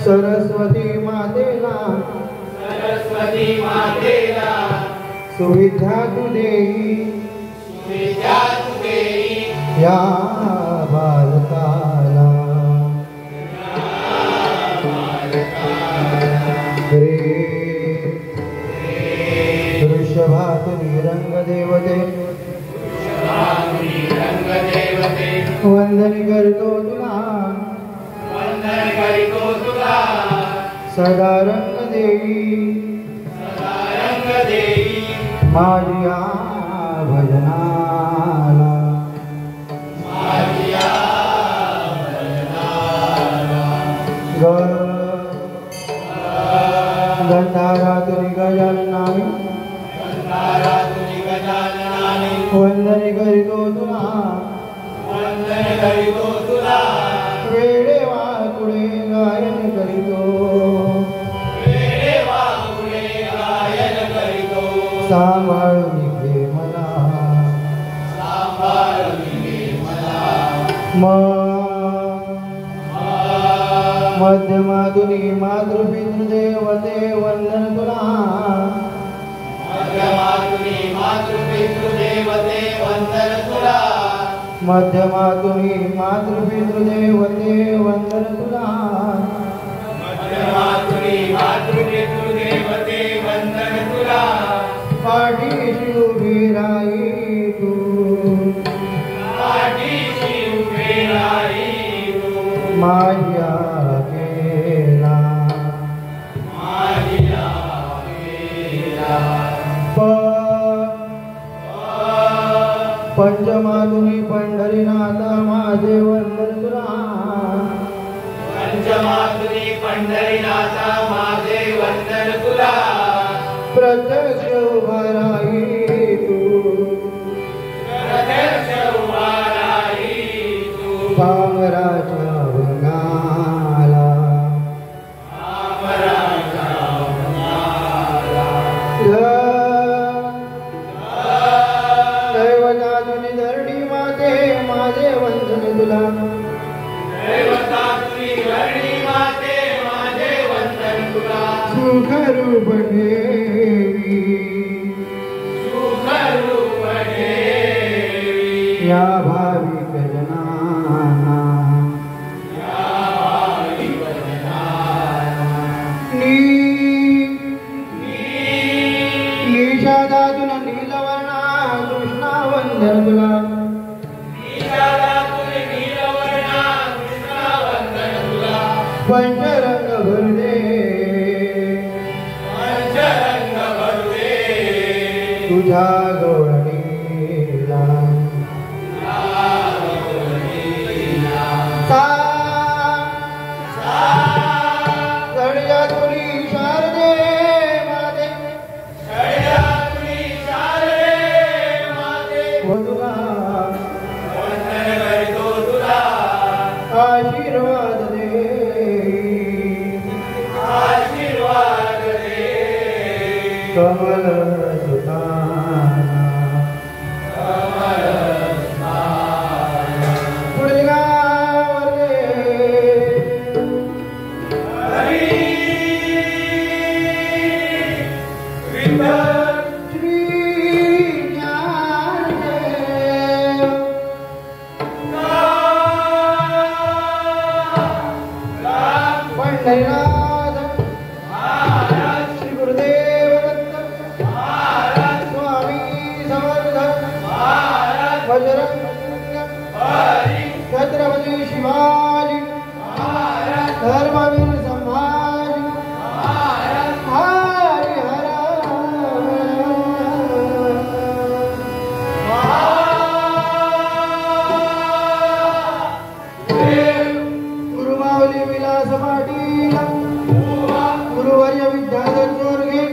सरस्वती मातेला सुविद्या तू देई या बालकाला वृषभातुनी रंग देवते वंदन करतो तुला सदा रंग देई माझ्या भजनाला गंधारातुनी गजाननामी वंदन करीतो तुला वेडे वाकुळे गायन करीतो सांभाळून घे मला मध्यमातुनी मातृपितृदेवते वंदन तुला मध्यमातुनी मातृपितृदेवते वंदन तुला पाठीशी उभी राही तू माझ्या केला पंचमातुनी पंढरीनाथा माझे वंदन तुला प्रत्यक्ष उभा राही तू पामराच्या भंगाला दैवतातुनी धरणी माते माझे वंदन तुला सुखरूप देवी या भाविक जनाना निषादातून नीलवर्णा कृष्णा वंदन तुला पंचरंग भरदे तुझ्या गवळणीला गडजातुनी शारदे माते तुला आशीर्वाद दे कमल श्री गुरुदेव दत्त स्वामी समर्थ छत्रपती शिवाजी धर्मवीर संभाजी हरी गुरुमाऊली विलास पाटील गुरुवर्य विद्याधर चोरगे